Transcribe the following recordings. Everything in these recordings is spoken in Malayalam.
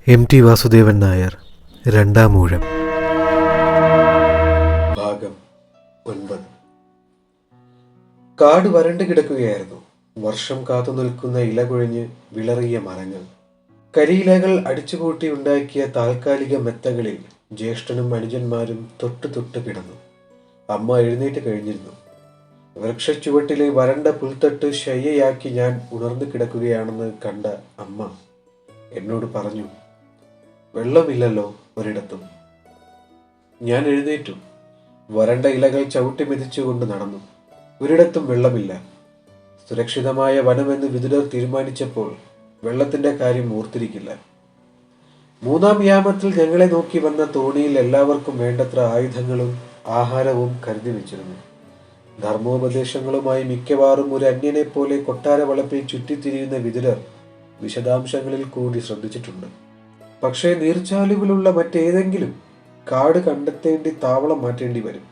എം.ടി. വാസുദേവൻ നായർ. രണ്ടാം ഊഴം. ഭാഗം 9. കാട് വരണ്ടു കിടക്കുകയായിരുന്നു. വർഷം കാത്തു നിൽക്കുന്ന ഇല കൊഴിഞ്ഞ് വിളറിയ മരങ്ങൾ, കരിയിലകൾ അടിച്ചുകൂട്ടി ഉണ്ടാക്കിയ താൽക്കാലിക മെത്തകളിൽ ജ്യേഷ്ഠനും അനുജന്മാരും തൊട്ടു തൊട്ട് കിടന്നു. അമ്മ എഴുന്നേറ്റ് കഴിഞ്ഞിരുന്നു. വൃക്ഷച്ചുവട്ടിലെ വരണ്ട പുൽത്തട്ട് ശയ്യയാക്കി ഞാൻ ഉണർന്നു കിടക്കുകയാണെന്ന് കണ്ട അമ്മ എന്നോട് പറഞ്ഞു, വെള്ളമില്ലല്ലോ ഒരിടത്തും. ഞാൻ എഴുന്നേറ്റു. വരണ്ട ഇലകൾ ചവിട്ടി മെതിച്ചുകൊണ്ട് നടന്നു. ഒരിടത്തും വെള്ളമില്ല. സുരക്ഷിതമായ വനമെന്ന് വിദുരർ തീരുമാനിച്ചപ്പോൾ വെള്ളത്തിന്റെ കാര്യം ഓർത്തിരിക്കില്ല. മൂന്നാം യാമത്തിൽ ഞങ്ങളെ നോക്കി വന്ന തോണിയിൽ എല്ലാവർക്കും വേണ്ടത്ര ആയുധങ്ങളും ആഹാരവും കരുതി വെച്ചിരുന്നു. ധർമ്മോപദേശങ്ങളുമായി മിക്കവാറും ഒരു അന്യനെ പോലെ കൊട്ടാര വളപ്പിൽ ചുറ്റിത്തിരിയുന്ന വിദുരർ വിശദാംശങ്ങളിൽ കൂടി ശ്രദ്ധിച്ചിട്ടുണ്ട്. പക്ഷേ നീർച്ചാലുകളുള്ള മറ്റേതെങ്കിലും കാട് കണ്ടെത്തേണ്ടി താവളം മാറ്റേണ്ടി വരും.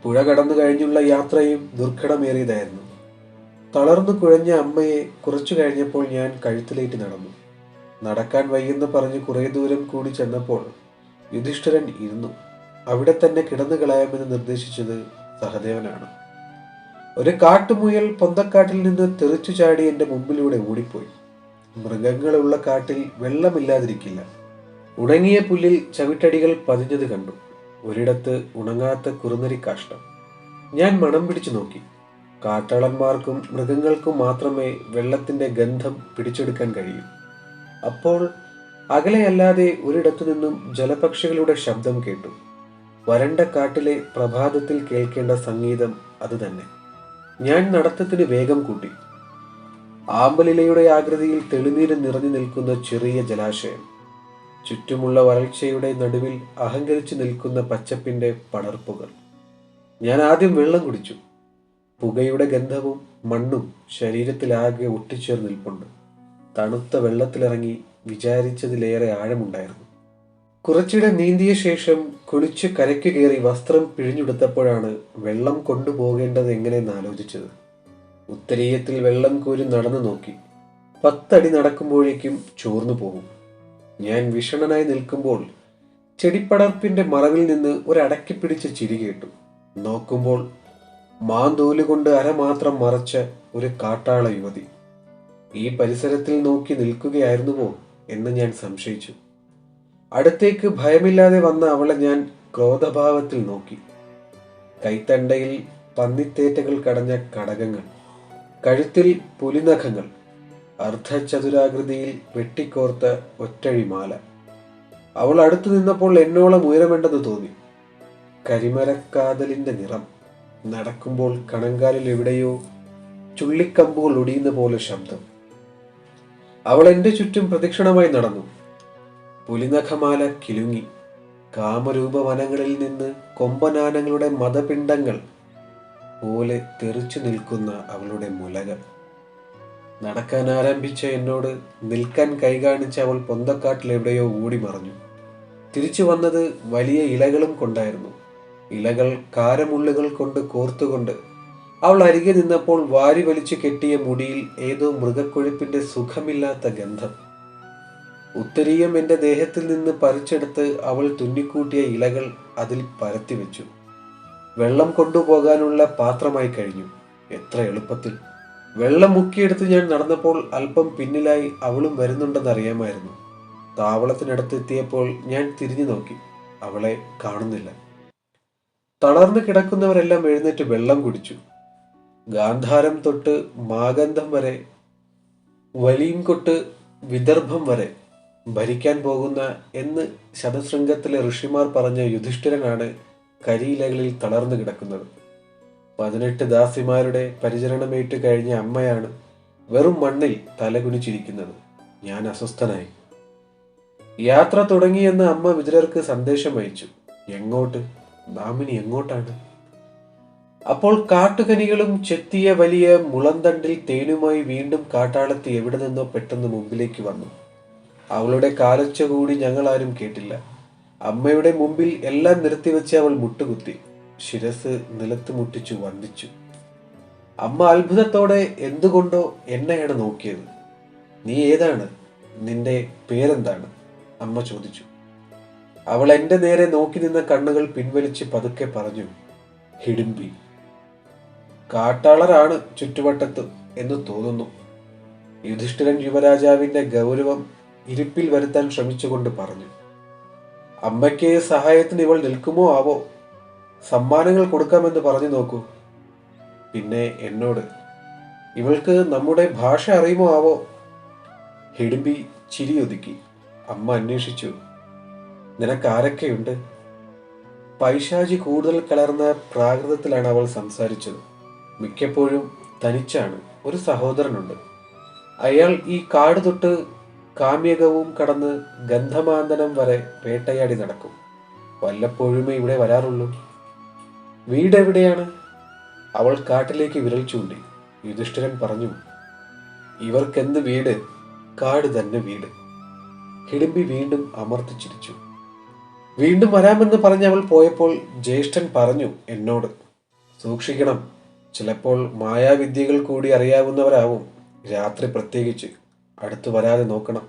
പുഴ കടന്നു കഴിഞ്ഞുള്ള യാത്രയും ദുർഘടമേറിയതായിരുന്നു. തളർന്നു കുഴഞ്ഞ അമ്മയെ കുറച്ചു കഴിഞ്ഞപ്പോൾ ഞാൻ കഴുത്തിലേറ്റ് നടന്നു. നടക്കാൻ വയ്യെന്ന് പറഞ്ഞ് കുറേ ദൂരം കൂടി ചെന്നപ്പോൾ യുധിഷ്ഠിരൻ ഇരുന്നു. അവിടെ തന്നെ കിടന്നു കളയാമെന്ന് നിർദ്ദേശിച്ചത് സഹദേവനാണ്. ഒരു കാട്ടുമുയൽ പൊന്തക്കാട്ടിൽ നിന്ന് തെറിച്ചു ചാടി എൻ്റെ മുമ്പിലൂടെ ഓടിപ്പോയി. മൃഗങ്ങളുള്ള കാട്ടിൽ വെള്ളമില്ലാതിരിക്കില്ല. ഉണങ്ങിയ പുല്ലിൽ ചവിട്ടടികൾ പതിഞ്ഞത് കണ്ടു. ഒരിടത്ത് ഉണങ്ങാത്ത കുറുനരി കാഷ്ടം. ഞാൻ മണം പിടിച്ചു നോക്കി. കാട്ടാളന്മാർക്കും മൃഗങ്ങൾക്കും മാത്രമേ വെള്ളത്തിന്റെ ഗന്ധം പിടിച്ചെടുക്കാൻ കഴിയൂ. അപ്പോൾ അകലെയല്ലാതെ ഒരിടത്തു നിന്നും ജലപക്ഷികളുടെ ശബ്ദം കേട്ടു. വരണ്ട കാട്ടിലെ പ്രഭാതത്തിൽ കേൾക്കേണ്ട സംഗീതം അത് തന്നെ. ഞാൻ നടത്തത്തിന് വേഗം കൂട്ടി. ആമ്പലിലയുടെ ആകൃതിയിൽ തെളിനീര് നിറഞ്ഞു നിൽക്കുന്ന ചെറിയ ജലാശയം, ചുറ്റുമുള്ള വരൾച്ചയുടെ നടുവിൽ അഹങ്കരിച്ചു നിൽക്കുന്ന പച്ചപ്പിന്റെ പടർപ്പുകൾ. ഞാൻ ആദ്യം വെള്ളം കുടിച്ചു. പുകയുടെ ഗന്ധവും മണ്ണും ശരീരത്തിലാകെ ഒട്ടിച്ചേർന്ന് നിൽപ്പുണ്ട്. തണുത്ത വെള്ളത്തിലിറങ്ങി വിചാരിച്ചതിലേറെ ആഴമുണ്ടായിരുന്നു. കുറച്ചിടെ നീന്തിയ ശേഷം കുളിച്ച് കരയ്ക്ക് കയറി വസ്ത്രം പിഴിഞ്ഞെടുത്തപ്പോഴാണ് വെള്ളം കൊണ്ടുപോകേണ്ടത് എങ്ങനെയെന്ന് ആലോചിച്ചത്. ഉത്തരീയത്തിൽ വെള്ളം കോരി നടന്നു നോക്കി. 10 അടി നടക്കുമ്പോഴേക്കും ചോർന്നു പോകും. ഞാൻ വിഷണനായി നിൽക്കുമ്പോൾ ചെടിപ്പടർപ്പിന്റെ മറവിൽ നിന്ന് ഒരടക്കി പിടിച്ച ചിരി കേട്ടു. നോക്കുമ്പോൾ മാന്തോലുകൊണ്ട് അരമാത്രം മറച്ച ഒരു കാട്ടാള യുവതി ഈ പരിസരത്തിൽ നോക്കി നിൽക്കുകയായിരുന്നുവോ എന്ന് ഞാൻ സംശയിച്ചു. അടുത്തേക്ക് ഭയമില്ലാതെ വന്ന അവളെ ഞാൻ ക്രോധഭാവത്തിൽ നോക്കി. കൈത്തണ്ടയിൽ പന്നിത്തേറ്റകൾ കടഞ്ഞ കടകങ്ങൾ, കഴുത്തിൽ പുലിനഖങ്ങൾ, അർദ്ധചതുരാകൃതിയിൽ വെട്ടിക്കോർത്ത ഒറ്റഴിമാല. അവൾ അടുത്തു നിന്നപ്പോൾ എന്നോളം ഉയരമെണ്ടെന്ന് തോന്നി. കരിമരക്കാതലിന്റെ നിറം. നടക്കുമ്പോൾ കണങ്കാലിൽ എവിടെയോ ചുള്ളിക്കമ്പുകൾ ഒടിയുന്ന പോലെ ശബ്ദം. അവൾ എന്റെ ചുറ്റും പ്രദക്ഷിണമായി നടന്നു. പുലിനഖമാല കിലുങ്ങി. കാമരൂപ വനങ്ങളിൽ നിന്ന് കൊമ്പനാനങ്ങളുടെ മതപിണ്ഡങ്ങൾ പോലെ തെറിച്ചു നിൽക്കുന്ന അവളുടെ മുലകൾ. നടക്കാൻ ആരംഭിച്ച എന്നോട് നിൽക്കാൻ കൈകാണിച്ച അവൾ പൊന്തക്കാട്ടിൽ എവിടെയോ ഓടി മറഞ്ഞു. തിരിച്ചു വന്നത് വലിയ ഇലകളും കൊണ്ടായിരുന്നു. ഇലകൾ കാരമുള്ളുകൾ കൊണ്ട് കോർത്തുകൊണ്ട് അവൾ അരികെ നിന്നപ്പോൾ വാരി വലിച്ചു കെട്ടിയ മുടിയിൽ ഏതോ മൃഗക്കൊഴുപ്പിന്റെ സുഖമില്ലാത്ത ഗന്ധം. ഉത്തരീയം എന്റെ ദേഹത്തിൽ നിന്ന് പറിച്ചെടുത്ത് അവൾ തുന്നിക്കൂട്ടിയ ഇലകൾ അതിൽ പരത്തി വെച്ചു. വെള്ളം കൊണ്ടുപോകാനുള്ള പാത്രമായി കഴിഞ്ഞു. എത്ര എളുപ്പത്തിൽ! വെള്ളം മുക്കിയെടുത്ത് ഞാൻ നടന്നപ്പോൾ അല്പം പിന്നിലായി അവളും വരുന്നുണ്ടെന്നറിയാമായിരുന്നു. താവളത്തിനടുത്തെത്തിയപ്പോൾ ഞാൻ തിരിഞ്ഞു നോക്കി. അവളെ കാണുന്നില്ല. തളർന്നു കിടക്കുന്നവരെല്ലാം എഴുന്നേറ്റ് വെള്ളം കുടിച്ചു. ഗാന്ധാരം തൊട്ട് മാഗന്ധം വരെ, വലിയംകൊട്ട് വിദർഭം വരെ ഭരിക്കാൻ പോകുന്ന എന്ന് ശതശൃംഗത്തിലെ ഋഷിമാർ പറഞ്ഞ യുധിഷ്ഠിരനാണ് കരിയിലകളിൽ തളർന്നു കിടക്കുന്നത്. 18 ദാസിമാരുടെ പരിചരണമേറ്റ് കഴിഞ്ഞ അമ്മയാണ് വെറും മണ്ണിൽ തലകുനിച്ചിരിക്കുന്നത്. ഞാൻ അസ്വസ്ഥനായി. യാത്ര തുടങ്ങിയെന്ന് അമ്മ വിദുരർക്ക് സന്ദേശം അയച്ചു. എങ്ങോട്ട്? നാമിനി എങ്ങോട്ടാണ്? അപ്പോൾ കാട്ടുകനികളും ചെത്തിയ വലിയ മുളന്തണ്ടിൽ തേനുമായി വീണ്ടും കാട്ടാളത്തി എവിടെ നിന്നോ പെട്ടെന്ന് മുമ്പിലേക്ക് വന്നു. അവളുടെ കാലൊച്ച കൂടി ഞങ്ങളാരും കേട്ടില്ല. അമ്മയുടെ മുമ്പിൽ എല്ലാം നിർത്തിവെച്ച് അവൾ മുട്ടുകുത്തി ശിരസ് നിലത്ത് മുട്ടിച്ചു വന്ദിച്ചു. അമ്മ അത്ഭുതത്തോടെ എന്തുകൊണ്ടോ എന്നെയാണ് നോക്കിയത്. നീ ഏതാണ്? നിന്റെ പേരെന്താണ്? അമ്മ ചോദിച്ചു. അവൾ എൻ്റെ നേരെ നോക്കി നിന്ന കണ്ണുകൾ പിൻവലിച്ച് പതുക്കെ പറഞ്ഞു, ഹിഡിംബി. കാട്ടാളരാണ് ചുറ്റുവട്ടത്ത് എന്ന് തോന്നുന്നു. യുധിഷ്ഠിരൻ യുവരാജാവിന്റെ ഗൗരവം ഇരിപ്പിൽ വരുത്താൻ ശ്രമിച്ചുകൊണ്ട് പറഞ്ഞു. അമ്മയ്ക്ക് സഹായത്തിന് ഇവൾ നിൽക്കുമോ ആവോ? സമ്മാനങ്ങൾ കൊടുക്കാമെന്ന് പറഞ്ഞു നോക്കൂ. പിന്നെ എന്നോട്, ഇവൾക്ക് നമ്മുടെ ഭാഷ അറിയുമോ ആവോ? ഹിഡിംബി ചിരിയൊതുക്കി. അമ്മ അന്വേഷിച്ചു, നിനക്ക് ആരൊക്കെയുണ്ട്? പൈശാചി കൂടുതൽ കലർന്ന പ്രാകൃതത്തിലാണ് അവൾ സംസാരിച്ചത്. മിക്കപ്പോഴും തനിച്ചാണ്. ഒരു സഹോദരനുണ്ട്. അയാൾ ഈ കാട് തൊട്ട് കാമ്യകവും കടന്ന് ഗന്ധമാന്തനം വരെ വേട്ടയാടി നടക്കും. വല്ലപ്പോഴുമേ ഇവിടെ വരാറുള്ളൂ. വീടെവിടെയാണ്? അവൾ കാട്ടിലേക്ക് വിരൽ ചൂണ്ടി. യുധിഷ്ഠിരൻ പറഞ്ഞു, ഇവർക്കെന്ത് വീട്? കാട് തന്നെ വീട്. ഹിഡിംബി വീണ്ടും അമർത്തിച്ചിരിച്ചു. വീണ്ടും വരാമെന്ന് പറഞ്ഞ് അവൾ പോയപ്പോൾ ജ്യേഷ്ഠൻ പറഞ്ഞു എന്നോട്, സൂക്ഷിക്കണം. ചിലപ്പോൾ മായാവിദ്യകൾ കൂടി അറിയാവുന്നവരാവും. രാത്രി പ്രത്യേകിച്ച് അടുത്തു വരാതെ നോക്കണം.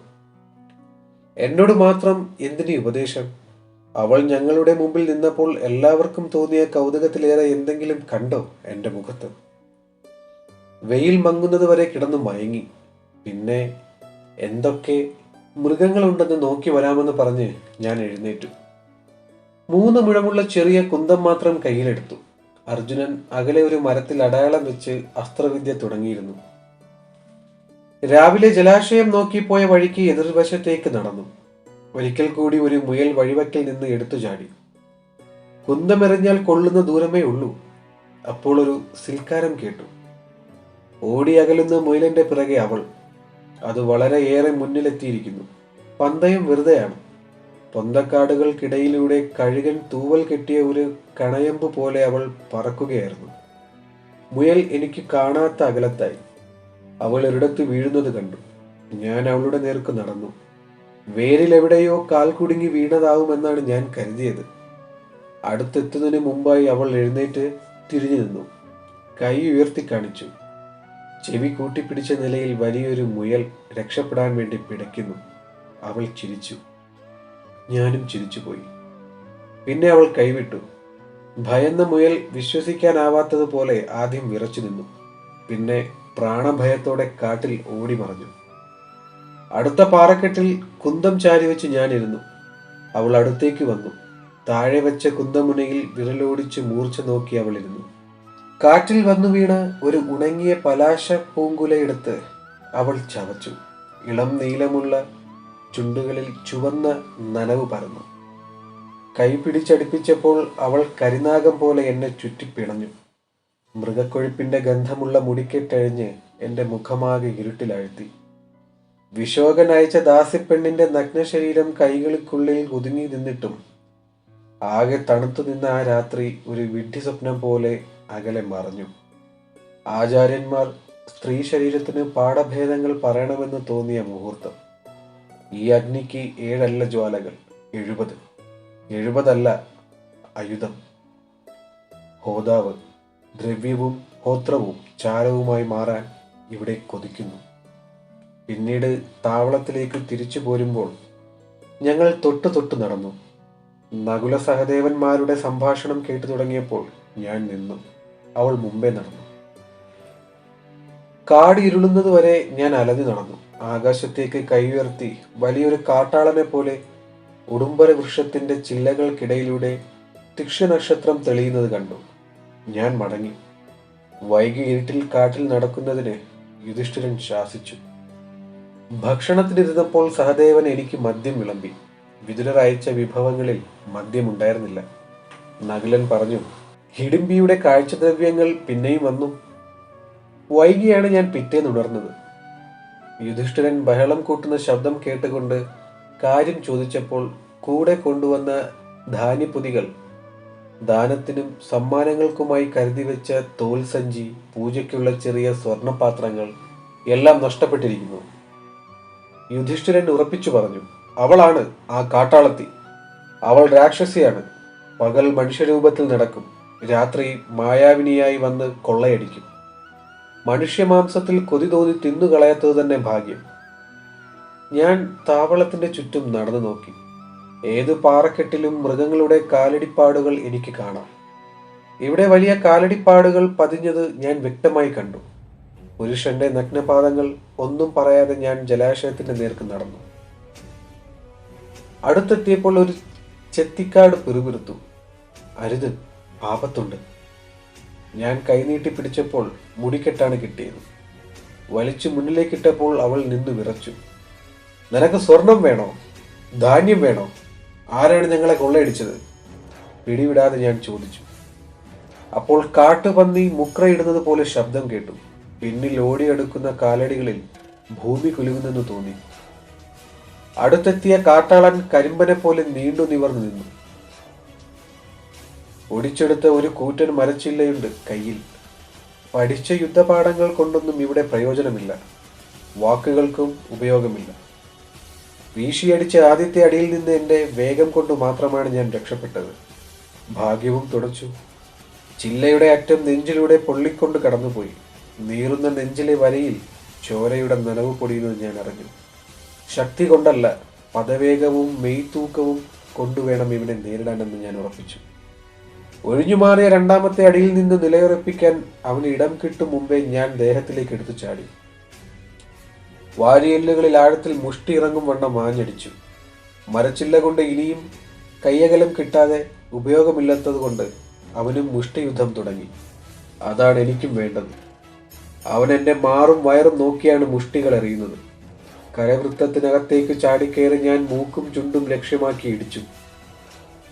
എന്നോട് മാത്രം എന്തിനീ ഉപദേശം? അവൾ ഞങ്ങളുടെ മുമ്പിൽ നിന്നപ്പോൾ എല്ലാവർക്കും തോന്നിയ കൗതുകത്തിലേറെ എന്തെങ്കിലും കണ്ടോ എൻ്റെ മുഖത്ത്? വെയിൽ മങ്ങുന്നത് വരെ കിടന്നു മയങ്ങി. പിന്നെ എന്തൊക്കെ മൃഗങ്ങളുണ്ടെന്ന് നോക്കി വരാമെന്ന് പറഞ്ഞ് ഞാൻ എഴുന്നേറ്റു. 3 മുഴമുള്ള ചെറിയ കുന്തം മാത്രം കയ്യിലെടുത്തു. അർജുനൻ അകലെ ഒരു മരത്തിൽ അടയാളം വെച്ച് അസ്ത്രവിദ്യ തുടങ്ങിയിരുന്നു. രാവിലെ ജലാശയം നോക്കി പോയ വഴിക്ക് എതിർവശത്തേക്ക് നടന്നു. ഒരിക്കൽ കൂടി ഒരു മുയൽ വഴിവക്കിൽ നിന്ന് എടുത്തു ചാടി. കുന്തമെറിഞ്ഞാൽ കൊള്ളുന്ന ദൂരമേ ഉള്ളൂ. അപ്പോൾ ഒരു സിൽക്കാരം കേട്ടു. ഓടി അകലുന്ന മുയലിന്റെ പിറകെ അവൾ. അത് വളരെയേറെ മുന്നിലെത്തിയിരിക്കുന്നു. പന്തയം വെറുതെയാണ്. പൊന്തക്കാടുകൾക്കിടയിലൂടെ കഴുകൻ തൂവൽ കെട്ടിയ ഒരു കണയമ്പ് പോലെ അവൾ പറക്കുകയായിരുന്നു. മുയൽ എനിക്ക് കാണാത്ത അകലത്തായി. അവൾ ഒരിടത്ത് വീഴുന്നത് കണ്ടു. ഞാൻ അവളുടെ നേർക്ക് നടന്നു. വേരിലെവിടെയോ കാൽ കുടുങ്ങി വീണതാവുമെന്നാണ് ഞാൻ കരുതിയത്. അടുത്തെത്തുന്നതിന് മുമ്പായി അവൾ എഴുന്നേറ്റ് തിരിഞ്ഞു നിന്നു. കൈ ഉയർത്തി കാണിച്ചു. ചെവി കൂട്ടിപ്പിടിച്ച നിലയിൽ വലിയൊരു മുയൽ രക്ഷപ്പെടാൻ വേണ്ടി പിടയ്ക്കുന്നു. അവൾ ചിരിച്ചു. ഞാനും ചിരിച്ചുപോയി. പിന്നെ അവൾ കൈവിട്ടു. ഭയന്ന മുയൽ വിശ്വസിക്കാനാവാത്തതുപോലെ ആദ്യം വിറച്ചു നിന്നു. പിന്നെ പ്രാണഭയത്തോടെ കാട്ടിൽ ഓടി മറഞ്ഞു. അടുത്ത പാറക്കെട്ടിൽ കുന്തം ചാരി വെച്ച് ഞാനിരുന്നു. അവൾ അടുത്തേക്ക് വന്നു. താഴെ വെച്ച കുന്തമുനയിൽ വിരലോടിച്ച് മൂർച്ച നോക്കി അവൾ ഇരുന്നു. കാറ്റിൽ വന്നു വീണ ഒരു ഉണങ്ങിയ പലാശ പൂങ്കുലയെടുത്ത് അവൾ ചവച്ചു. ഇളം നീലമുള്ള ചുണ്ടുകളിൽ ചുവന്ന നനവ് പരന്നു. കൈ പിടിച്ചടിപ്പിച്ചപ്പോൾ അവൾ കരിനാഗം പോലെ എന്നെ ചുറ്റിപ്പിണഞ്ഞു. മൃഗക്കൊഴുപ്പിന്റെ ഗന്ധമുള്ള മുടിക്കെട്ടഴിഞ്ഞ് എൻ്റെ മുഖമാകെ ഇരുട്ടിലാഴ്ത്തി. വിശോകൻ അയച്ച ദാസിപ്പെണ്ണിന്റെ നഗ്നശരീരം കൈകൾക്കുള്ളിൽ ഒതുങ്ങി നിന്നിട്ടും ആകെ തണുത്തു നിന്ന ആ രാത്രി ഒരു വിഡ്ഢി സ്വപ്നം പോലെ അകലെ മറഞ്ഞു. ആചാര്യന്മാർ സ്ത്രീ ശരീരത്തിന് പാഠഭേദങ്ങൾ പറയണമെന്ന് തോന്നിയ മുഹൂർത്തം. ഈ അഗ്നിക്ക് 7 അല്ല ജ്വാലകൾ, 70. 70 അല്ല, അയുധം. ഹോതാവ് ദ്രവ്യവും ഹോത്രവും ചാരവുമായി മാറാൻ ഇവിടെ കൊതിക്കുന്നു. പിന്നീട് താവളത്തിലേക്ക് തിരിച്ചു പോരുമ്പോൾ ഞങ്ങൾ തൊട്ടു നടന്നു. നകുല സഹദേവന്മാരുടെ സംഭാഷണം കേട്ടു തുടങ്ങിയപ്പോൾ ഞാൻ നിന്നു. അവൾ മുമ്പേ നടന്നു. കാട് ഇരുളുന്നതുവരെ ഞാൻ അലഞ്ഞു നടന്നു. ആകാശത്തേക്ക് കൈ ഉയർത്തി വലിയൊരു കാട്ടാളനെ പോലെ ഉടുമ്പര വൃക്ഷത്തിന്റെ ചില്ലകൾക്കിടയിലൂടെ തിക്ഷനക്ഷത്രം തെളിയുന്നത് കണ്ടു. ഞാൻ മടങ്ങി. വൈകി ഇരുട്ടിൽ കാട്ടിൽ നടക്കുന്നതിന് യുധിഷ്ഠിരൻ ശാസിച്ചു. ഭക്ഷണത്തിനിരുന്നപ്പോൾ സഹദേവൻ എനിക്ക് മദ്യം വിളമ്പി. വിതുരർ അയച്ച വിഭവങ്ങളിൽ മദ്യമുണ്ടായിരുന്നില്ല. നകുലൻ പറഞ്ഞു, ഹിഡിംബിയുടെ കാഴ്ചദ്രവ്യങ്ങൾ പിന്നെയും വന്നു. വൈകിയാണ് ഞാൻ പിറ്റേന്നുണർന്നത്. യുധിഷ്ഠിരൻ ബഹളം കൂട്ടുന്ന ശബ്ദം കേട്ടുകൊണ്ട് കാര്യം ചോദിച്ചപ്പോൾ കൂടെ കൊണ്ടുവന്ന ധാന്യപ്പൊതികൾ, ദാനത്തിനും സമ്മാനങ്ങൾക്കുമായി കരുതി വെച്ച തോൽ സഞ്ചി, പൂജയ്ക്കുള്ള ചെറിയ സ്വർണപാത്രങ്ങൾ എല്ലാം നഷ്ടപ്പെട്ടിരിക്കുന്നു. യുധിഷ്ഠിരൻ ഉറപ്പിച്ചു പറഞ്ഞു, അവളാണ് ആ കാട്ടാളത്തി. അവൾ രാക്ഷസിയാണ്. പകൽ മനുഷ്യരൂപത്തിൽ നടക്കും, രാത്രി മായാവിനിയായി വന്ന് കൊള്ളയടിക്കും. മനുഷ്യമാംസത്തിൽ കൊതി തോന്നി തിന്നുകളയാത്തത് തന്നെ ഭാഗ്യം. ഞാൻ താവളത്തിന്റെ ചുറ്റും നടന്നു നോക്കി. ഏതു പാറക്കെട്ടിലും മൃഗങ്ങളുടെ കാലടിപ്പാടുകൾ എനിക്ക് കാണാം. ഇവിടെ വലിയ കാലടിപ്പാടുകൾ പതിഞ്ഞത് ഞാൻ വ്യക്തമായി കണ്ടു. പുരുഷന്റെ നഗ്നപാദങ്ങൾ. ഒന്നും പറയാതെ ഞാൻ ജലാശയത്തിന്റെ നേർക്ക് നടന്നു. അടുത്തെത്തിയപ്പോൾ ഒരു ചെത്തിക്കാട് പിറുപിറുത്തു. അരുത്, ആപത്തുണ്ട്. ഞാൻ കൈനീട്ടി പിടിച്ചപ്പോൾ മുടിക്കെട്ടാണ് കിട്ടിയത്. വലിച്ചു മുന്നിലേക്കിട്ടപ്പോൾ അവൾ നിന്ന് വിറച്ചു. നിനക്ക് സ്വർണം വേണോ? ധാന്യം വേണോ? ആരാണ് ഞങ്ങളെ കൊള്ളയടിച്ചത്? പിടിവിടാതെ ഞാൻ ചോദിച്ചു. അപ്പോൾ കാട്ടുപന്നി മുക്രയിടുന്നത് പോലെ ശബ്ദം കേട്ടു. പിന്നിൽ ഓടിയെടുക്കുന്ന കാലടികളിൽ ഭൂമി കുലുങ്ങുന്നെന്ന് തോന്നി. അടുത്തെത്തിയ കാട്ടാളൻ കരിമ്പനെ പോലെ നീണ്ടു നിവർന്നു നിന്നു. ഒടിച്ചെടുത്ത ഒരു കൂറ്റൻ മരച്ചില്ലയുണ്ട് കയ്യിൽ. പഠിച്ച യുദ്ധപാഠങ്ങൾ കൊണ്ടൊന്നും ഇവിടെ പ്രയോജനമില്ല. വാക്കുകൾക്കും ഉപയോഗമില്ല. വീശിയടിച്ച ആദ്യത്തെ അടിയിൽ നിന്ന് എൻ്റെ വേഗം കൊണ്ട് മാത്രമാണ് ഞാൻ രക്ഷപ്പെട്ടത്. ഭാഗ്യവും തുടച്ചു. ചില്ലയുടെ അറ്റം നെഞ്ചിലൂടെ പൊള്ളിക്കൊണ്ട് കടന്നുപോയി. നീറുന്ന നെഞ്ചിലെ വരയിൽ ചോരയുടെ നനവ് പൊടിയുന്നത് ഞാൻ അറിഞ്ഞു. ശക്തി കൊണ്ടല്ല, പദവേഗവും മെയ്ത്തൂക്കവും കൊണ്ടുവേണം ഇവനെ നേരിടാനെന്ന് ഞാൻ ഉറപ്പിച്ചു. ഒഴിഞ്ഞുമാറിയ രണ്ടാമത്തെ അടിയിൽ നിന്ന് നിലയുറപ്പിക്കാൻ അവന് ഇടം കിട്ടും മുമ്പേ ഞാൻ ദേഹത്തിലേക്ക് എടുത്തു ചാടി. വാരിയെല്ലുകളിൽ ആഴത്തിൽ മുഷ്ടി ഇറങ്ങും വണ്ണം ആഞ്ഞടിച്ചു. മരച്ചില്ല കൊണ്ട് ഇനിയും കയ്യകലം കിട്ടാതെ ഉപയോഗമില്ലാത്തത് കൊണ്ട് അവനും മുഷ്ടിയുദ്ധം തുടങ്ങി. അതാണ് എനിക്കും വേണ്ടത്. അവൻ എൻ്റെ മാറും വയറും നോക്കിയാണ് മുഷ്ടികൾ എറിയുന്നത്. കരവൃത്തത്തിനകത്തേക്ക് ചാടിക്കയറി ഞാൻ മൂക്കും ചുണ്ടും ലക്ഷ്യമാക്കി ഇടിച്ചു.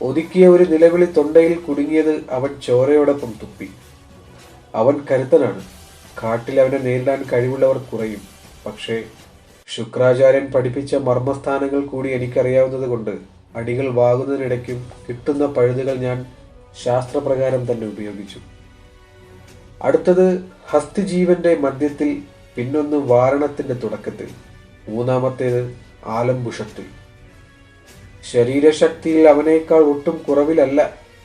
ഒതുക്കിയ ഒരു നിലവിളി തൊണ്ടയിൽ കുടുങ്ങിയത് അവൻ ചോരയോടൊപ്പം തുപ്പി. അവൻ കരുത്തനാണ്. കാട്ടിൽ അവനെ നേരിടാൻ കഴിവുള്ളവർ കുറയും. പക്ഷേ ശുക്രാചാര്യൻ പഠിപ്പിച്ച മർമ്മസ്ഥാനങ്ങൾ കൂടി എനിക്കറിയാവുന്നത് കൊണ്ട് അടികൾ വാകുന്നതിനിടയ്ക്കും കിട്ടുന്ന പഴുതുകൾ ഞാൻ ശാസ്ത്രപ്രകാരം തന്നെ ഉപയോഗിച്ചു. അടുത്തത് ഹസ്തിജീവന്റെ മധ്യത്തിൽ, പിന്നൊന്ന് വാരണത്തിന്റെ തുടക്കത്തിൽ, മൂന്നാമത്തേത് ആലംബുഷത്തിൽ. ശരീരശക്തിയിൽ അവനേക്കാൾ ഒട്ടും കുറവിലല്ല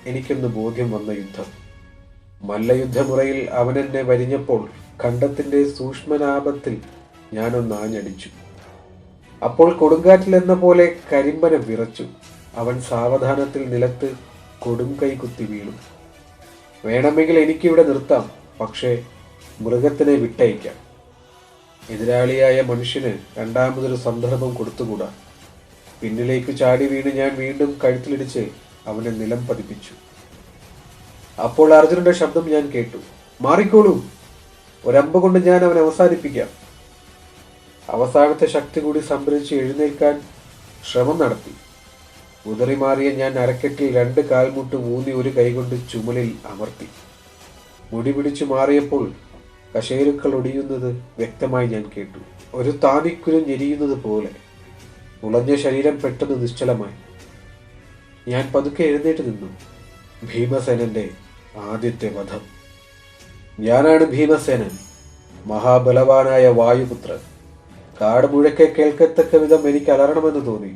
എനിക്കെന്ന് ബോധ്യം വന്ന യുദ്ധം. മല്ലയുദ്ധമുറയിൽ അവനെന്നെ വരിഞ്ഞപ്പോൾ ഖണ്ഡത്തിന്റെ സൂക്ഷ്മനാഭത്തിൽ ഞാനൊന്ന് ആഞ്ഞടിച്ചു. അപ്പോൾ കൊടുങ്കാറ്റിലെന്ന പോലെ കരിമ്പന വിറച്ചു. അവൻ സാവധാനത്തിൽ നിലത്ത് കൊടുംകൈ കുത്തി വീണു. വേണമെങ്കിൽ എനിക്കിവിടെ നിർത്താം, പക്ഷേ മൃഗത്തിനെ വിട്ടയക്കാം. എതിരാളിയായ മനുഷ്യന് രണ്ടാമതൊരു സന്ദർഭം കൊടുത്തുകൂടാ. പിന്നിലേക്ക് ചാടി വീണ് ഞാൻ വീണ്ടും കഴുത്തിലിടിച്ച് അവനെ നിലം പതിപ്പിച്ചു. അപ്പോൾ അർജുനന്റെ ശബ്ദം ഞാൻ കേട്ടു. മാറിക്കോളൂ, ഒരമ്പ് കൊണ്ട് ഞാൻ അവനെ അവസാനിപ്പിക്കാം. അവസാനത്തെ ശക്തി കൂടി സംഭരിച്ച് എഴുന്നേൽക്കാൻ ശ്രമം നടത്തി. ഉതറിമാറിയ ഞാൻ അരക്കെട്ടിൽ 2 കാൽമുട്ട് ഊന്നി ഒരു കൈകൊണ്ട് ചുമലിൽ അമർത്തി. മുടി പിടിച്ചു മാറിയപ്പോൾ കശേരുക്കൾ ഒടിയുന്നത് വ്യക്തമായി ഞാൻ കേട്ടു. ഒരു താനിക്കുരു ഞെരിയുന്നത് പോലെ ഉളഞ്ഞ ശരീരം പെട്ടെന്ന് നിശ്ചലമായി. ഞാൻ പതുക്കെ എഴുന്നേറ്റ് നിന്നു. ഭീമസേനന്റെ ആദ്യത്തെ വധം. ഞാനാണ് ഭീമസേനൻ, മഹാബലവാനായ വായുപുത്രൻ. കാട് മുഴക്കെ കേൾക്കത്തക്ക വിധം എനിക്ക് അലറണമെന്ന് തോന്നി.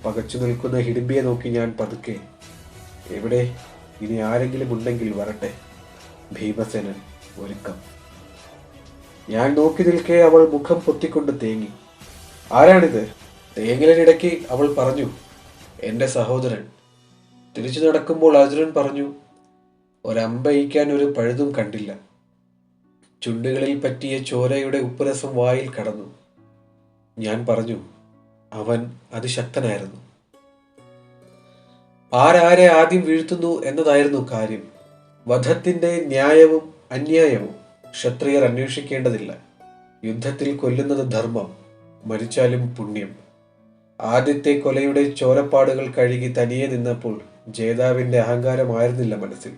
പകച്ചു നിൽക്കുന്ന ഹിഡിമ്പിയെ നോക്കി ഞാൻ പതുക്കെ, എവിടെ, ഇനി ആരെങ്കിലും ഉണ്ടെങ്കിൽ വരട്ടെ. ഭീമസേനൻ ഒരുക്കം. ഞാൻ നോക്കി നിൽക്കെ അവൾ മുഖം പൊത്തിക്കൊണ്ട് തേങ്ങി. ആരാണിത്? തേങ്ങലിനിടയ്ക്ക് അവൾ പറഞ്ഞു, എൻ്റെ സഹോദരൻ. തിരിച്ചു നടക്കുമ്പോൾ അർജുനൻ പറഞ്ഞു, ഒരമ്പയിക്കാൻ ഒരു പഴുതും കണ്ടില്ല. ചുണ്ടുകളിൽ പറ്റിയ ചോരയുടെ ഉപ്പുരസം വായിൽ കടന്നു. ഞാൻ പറഞ്ഞു, അവൻ അതിശക്തനായിരുന്നു. ആരാരെ ആദ്യം വീഴ്ത്തുന്നു എന്നതായിരുന്നു കാര്യം. വധത്തിന്റെ ന്യായവും അന്യായവും ക്ഷത്രിയർ അന്വേഷിക്കേണ്ടതില്ല. യുദ്ധത്തിൽ കൊല്ലുന്നത് ധർമ്മം, മരിച്ചാലും പുണ്യം. ആദ്യത്തെ കൊലയുടെ ചോരപ്പാടുകൾ കഴുകി തനിയെ നിന്നപ്പോൾ ജേതാവിന്റെ അഹങ്കാരമായിരുന്നില്ല മനസ്സിൽ.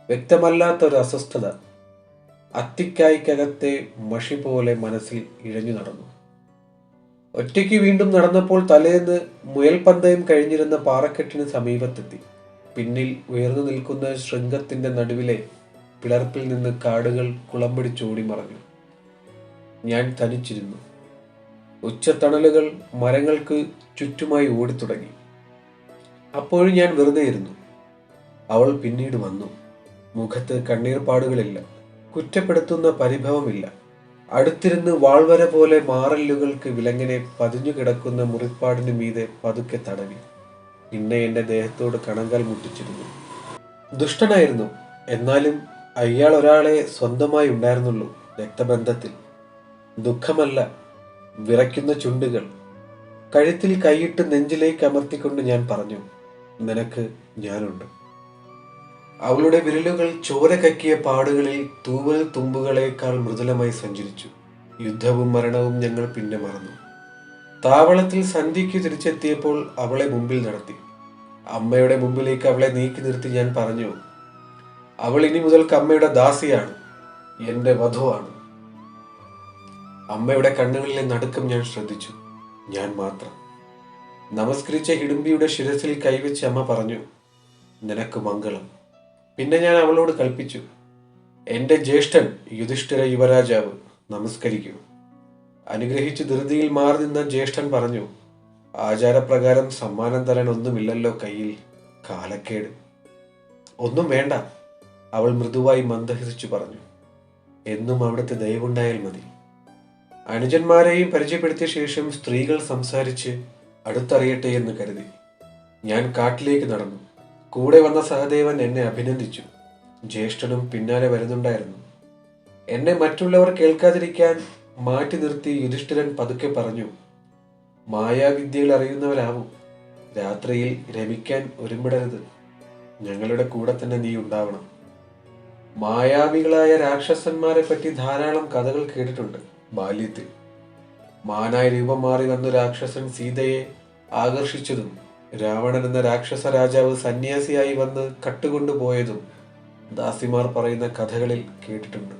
വ്യക്തമല്ലാത്തൊരു അസ്വസ്ഥത അത്തിക്കായ്ക്കകത്തെ മഷി പോലെ മനസ്സിൽ ഇഴഞ്ഞു നടന്നു. ഒറ്റയ്ക്ക് വീണ്ടും നടന്നപ്പോൾ തലേന്ന് മുയൽപന്തയം കഴിഞ്ഞിരുന്ന പാറക്കെട്ടിന് സമീപത്തെത്തി. പിന്നിൽ ഉയർന്നു നിൽക്കുന്ന ശൃംഗത്തിന്റെ നടുവിലെ പിളർപ്പിൽ നിന്ന് കാടുകൾ കുളം പിടിച്ചോടി മറഞ്ഞു. ഞാൻ തനിച്ചിരുന്നു. ഉച്ചത്തണലുകൾ മരങ്ങൾക്ക് ചുറ്റുമായി ഓടിത്തുടങ്ങി. അപ്പോഴും ഞാൻ വെറുതെ ഇരുന്നു. അവൾ പിന്നീട് വന്നു. മുഖത്ത് കണ്ണീർപ്പാടുകളില്ല, കുറ്റപ്പെടുത്തുന്ന പരിഭവമില്ല. അടുത്തിരുന്ന് വാൾവര പോലെ മാറല്ലുകൾക്ക് വിലങ്ങനെ പതിഞ്ഞു കിടക്കുന്ന മുറിപ്പാടിന് മീതെ പതുക്കെ തടവി. പിന്നെ എന്റെ ദേഹത്തോട് കണങ്കാൽ മുട്ടിച്ചിരുന്നു. ദുഷ്ടനായിരുന്നു. എന്നാലും അയാൾ ഒരാളെ സ്വന്തമായി ഉണ്ടായിരുന്നുള്ളൂ. രക്തബന്ധത്തിൽ. ദുഃഖമല്ല, വിറയ്ക്കുന്ന ചുണ്ടുകൾ. കഴുത്തിൽ കൈയിട്ട് നെഞ്ചിലേക്ക് അമർത്തിക്കൊണ്ട് ഞാൻ പറഞ്ഞു, നിനക്ക് ഞാനുണ്ട്. അവളുടെ വിരലുകൾ ചോര കക്കിയ പാടുകളിൽ തൂവൽ തുമ്പുകളേക്കാൾ മൃദുലമായി സഞ്ചരിച്ചു. യുദ്ധവും മരണവും ഞങ്ങൾ പിന്നെ മറന്നു. താവളത്തിൽ സന്ധ്യയ്ക്ക് തിരിച്ചെത്തിയപ്പോൾ അവളെ മുമ്പിൽ നടത്തി. അമ്മയുടെ മുമ്പിലേക്ക് അവളെ നീക്കി നിർത്തി ഞാൻ പറഞ്ഞു, അവൾ ഇനി മുതൽക്ക് അമ്മയുടെ ദാസിയാണ്, എന്റെ വധുവാണ്. അമ്മയുടെ കണ്ണുകളിലെ നടുക്കം ഞാൻ ശ്രദ്ധിച്ചു. ഞാൻ മാത്രം. നമസ്കരിച്ച ഹിഡുംബിയുടെ ശിരസിൽ കൈവച്ച് അമ്മ പറഞ്ഞു, നിനക്ക് മംഗളം. പിന്നെ ഞാൻ അവളോട് കൽപ്പിച്ചു, എന്റെ ജ്യേഷ്ഠൻ യുധിഷ്ഠിര യുവരാജാവ്, നമസ്കരിക്കൂ. അനുഗ്രഹിച്ചു ധൃതിയിൽ മാറി നിന്ന ജ്യേഷ്ഠൻ പറഞ്ഞു, ആചാരപ്രകാരം സമ്മാനം തരാൻ ഒന്നുമില്ലല്ലോ കയ്യിൽ, കാലക്കേട്. ഒന്നും വേണ്ട, അവൾ മൃദുവായി മന്ദഹസിച്ചു പറഞ്ഞു. എന്നും അവിടുത്തെ ദയവുണ്ടായാൽ മതി. അനുജന്മാരെയും പരിചയപ്പെടുത്തിയ ശേഷം സ്ത്രീകൾ സംസാരിച്ച് അടുത്തറിയട്ടെ എന്ന് കരുതി ഞാൻ കാട്ടിലേക്ക് നടന്നു. കൂടെ വന്ന സഹദേവൻ എന്നെ അഭിനന്ദിച്ചു. ജ്യേഷ്ഠനും പിന്നാലെ വരുന്നുണ്ടായിരുന്നു. എന്നെ മറ്റുള്ളവർ കേൾക്കാതിരിക്കാൻ മാറ്റി നിർത്തി യുധിഷ്ഠിരൻ പതുക്കെ പറഞ്ഞു, മായാവിദ്യകൾ അറിയുന്നവരാവും. രാത്രിയിൽ രമിക്കാൻ ഒരുമിടരുത്. ഞങ്ങളുടെ കൂടെ തന്നെ നീ ഉണ്ടാവണം. മായാവികളായ രാക്ഷസന്മാരെ പറ്റി ധാരാളം കഥകൾ കേട്ടിട്ടുണ്ട് ബാല്യത്തിൽ. മാനായ രൂപം മാറി വന്ന രാക്ഷസൻ സീതയെ ആകർഷിച്ചതും രാവണൻ എന്ന രാക്ഷസ രാജാവ് സന്യാസിയായി വന്ന് കട്ടുകൊണ്ടുപോയതും ദാസിമാർ പറയുന്ന കഥകളിൽ കേട്ടിട്ടുണ്ട്.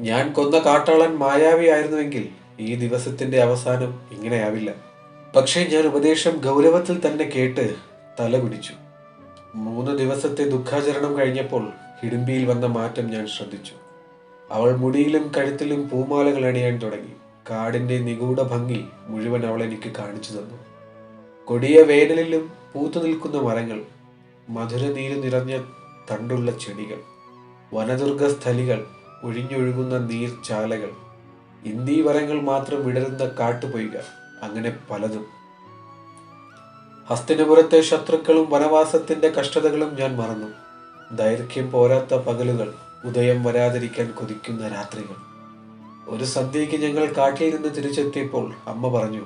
ഞാൻ കൊന്ന കാട്ടാളൻ മായാവിയായിരുന്നുവെങ്കിൽ ഈ ദിവസത്തിന്റെ അവസാനം ഇങ്ങനെയാവില്ല. പക്ഷേ ഞാൻ ഉപദേശം ഗൗരവത്തിൽ തന്നെ കേട്ട് തല പിടിച്ചു. 3 ദിവസത്തെ ദുഃഖാചരണം കഴിഞ്ഞപ്പോൾ ഹിഡുംബിയിൽ വന്ന മാറ്റം ഞാൻ ശ്രദ്ധിച്ചു. അവൾ മുടിയിലും കഴുത്തിലും പൂമാലകൾ അണിയാൻ തുടങ്ങി. കാടിന്റെ നിഗൂഢ ഭംഗി മുഴുവൻ അവൾ എനിക്ക് കാണിച്ചു തന്നു. കൊടിയ വേനലിലും പൂത്തു നിൽക്കുന്ന മരങ്ങൾ, മധുരനീര് നിറഞ്ഞ തണ്ടുള്ള ചെടികൾ, വനദുർഗ സ്ഥലികൾ, ഒഴിഞ്ഞൊഴുകുന്ന നീർച്ചാലകൾ, ഇന്ദീവരങ്ങൾ മാത്രം വിടരുന്ന കാട്ടുപൊയ്ക, അങ്ങനെ പലതും. ഹസ്തിനപുരത്തെ ശത്രുക്കളും വനവാസത്തിന്റെ കഷ്ടതകളും ഞാൻ മറന്നു. ദൈർഘ്യം പോരാത്ത പകലുകൾ, ഉദയം വരാതിരിക്കാൻ കൊതിക്കുന്ന രാത്രികൾ. ഒരു സന്ധ്യയ്ക്ക് ഞങ്ങൾ കാട്ടിൽ നിന്ന് തിരിച്ചെത്തിയപ്പോൾ അമ്മ പറഞ്ഞു,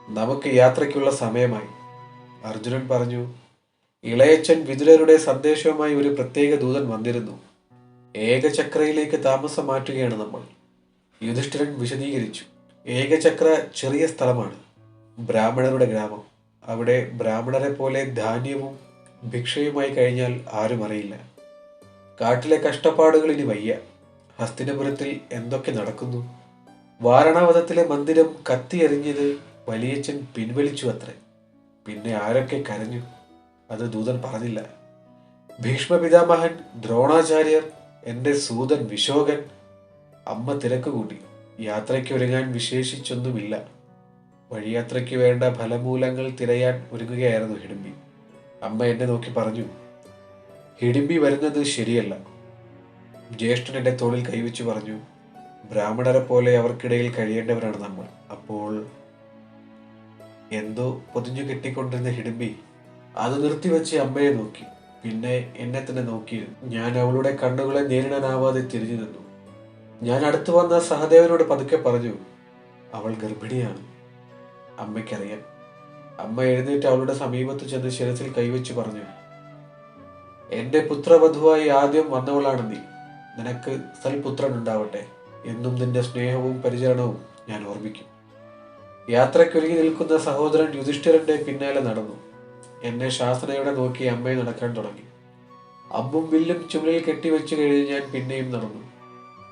നമുക്ക് യാത്രയ്ക്കുള്ള സമയമായി. അർജുനൻ പറഞ്ഞു, ഇളയച്ചൻ വിതുരരുടെ സന്ദേശവുമായി ഒരു പ്രത്യേക ദൂതൻ വന്നിരുന്നു. ഏകചക്രയിലേക്ക് താമസം മാറ്റുകയാണ് നമ്മൾ. യുധിഷ്ഠിരൻ വിശദീകരിച്ചു. ഏകചക്ര ചെറിയ സ്ഥലമാണ്, ബ്രാഹ്മണരുടെ ഗ്രാമം. അവിടെ ബ്രാഹ്മണരെ പോലെ ധാന്യവും ഭിക്ഷയുമായി കഴിഞ്ഞാൽ ആരും അറിയില്ല. കാട്ടിലെ കഷ്ടപ്പാടുകൾ ഇനി വയ്യ. ഹസ്തിനപുരത്തിൽ എന്തൊക്കെ നടക്കുന്നു. വാരണാവതത്തിലെ മന്ദിരം കത്തിയെറിഞ്ഞത് വലിയച്ഛൻ പിൻവലിച്ചു അത്രേ. പിന്നെ ആരൊക്കെ കരഞ്ഞു, അത് ദൂതൻ പറഞ്ഞില്ല. ഭീഷ്മ പിതാമഹൻ, ദ്രോണാചാര്യർ, എന്റെ സൂതൻ വിശോകൻ. അമ്മ തിരക്ക് കൂട്ടി. യാത്രയ്ക്ക് ഒരുങ്ങാൻ വിശേഷിച്ചൊന്നുമില്ല. വഴിയാത്രയ്ക്ക് വേണ്ട ഫലമൂലങ്ങൾ തിരയാൻ ഒരുങ്ങുകയായിരുന്നു ഹിഡുംബി. അമ്മ എന്നെ നോക്കി പറഞ്ഞു, ഹിഡുംബി വരുന്നത് ശരിയല്ല. ജ്യേഷ്ഠൻ എന്റെ തോളിൽ കൈവച്ചു പറഞ്ഞു, ബ്രാഹ്മണരെ പോലെ അവർക്കിടയിൽ കഴിയേണ്ടവരാണ് നമ്മൾ. അപ്പോൾ എന്തോ പൊതിഞ്ഞു കെട്ടിക്കൊണ്ടിരുന്ന ഹിഡുംബി അത് നിർത്തിവെച്ച് അമ്മയെ നോക്കി. പിന്നെ എന്നെ തന്നെ നോക്കിയിരുന്നു. ഞാൻ അവളുടെ കണ്ണുകളെ നേരിടാനാവാതെ തിരിഞ്ഞു നിന്നു. ഞാൻ അടുത്തു വന്ന സഹദേവനോട് പതുക്കെ പറഞ്ഞു, അവൾ ഗർഭിണിയാണ്. അമ്മയ്ക്കറിയാം. അമ്മ എഴുന്നേറ്റ് അവളുടെ സമീപത്ത് ചെന്ന് ശിരസിൽ കൈവച്ച് പറഞ്ഞു, എന്റെ പുത്രവധുവായി ആദ്യം വന്നവളാണ് നീ. നിനക്ക് സൽപുത്രൻ ഉണ്ടാവട്ടെ. എന്നും നിന്റെ സ്നേഹവും പരിചരണവും ഞാൻ ഓർമ്മിക്കും. യാത്രയ്ക്കൊരുങ്ങി നിൽക്കുന്ന സഹോദരൻ യുധിഷ്ഠിരന്റെ പിന്നാലെ നടന്നു. എന്നെ ശാസനയോടെ നോക്കി അമ്മയെ നടക്കാൻ തുടങ്ങി. അമ്പും വില്ലും ചുമലിൽ കെട്ടിവെച്ചു കഴിഞ്ഞ് ഞാൻ പിന്നെയും നടന്നു.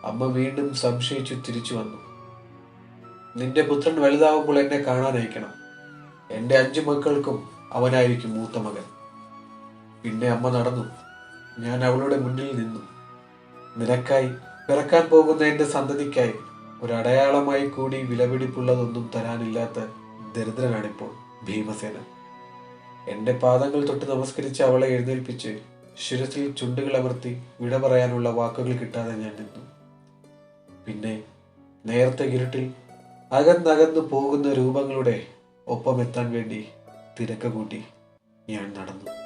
അമ്മ വീണ്ടും സംശയിച്ചു തിരിച്ചു വന്നു. നിന്റെ പുത്രൻ വലുതാവുമ്പോൾ എന്നെ കാണാനയക്കണം. എന്റെ 5 മക്കൾക്കും അവനായിരിക്കും മൂത്ത മകൻ. പിന്നെ അമ്മ നടന്നു. ഞാൻ അവളുടെ മുന്നിൽ നിന്നു. നിനക്കായി, പിറക്കാൻ പോകുന്ന എന്റെ സന്തതിക്കായി ഒരടയാളമായി കൂടി വിലപിടിപ്പുള്ളതൊന്നും തരാനില്ലാത്ത ദരിദ്രനാണിപ്പോൾ ഭീമസേന. എന്റെ പാദങ്ങൾ തൊട്ട് നമസ്കരിച്ച് അവളെ എഴുന്നേൽപ്പിച്ച് ശിരസിൽ ചുണ്ടുകൾ അമർത്തി വിട പറയാനുള്ള വാക്കുകൾ കിട്ടാതെ ഞാൻ നിന്നു. പിന്നെ നേരത്തെ ഇരുട്ടിൽ അകന്നകന്നു പോകുന്ന രൂപങ്ങളുടെ ഒപ്പമെത്താൻ വേണ്ടി തിരക്ക് കൂട്ടി ഞാൻ നടന്നു.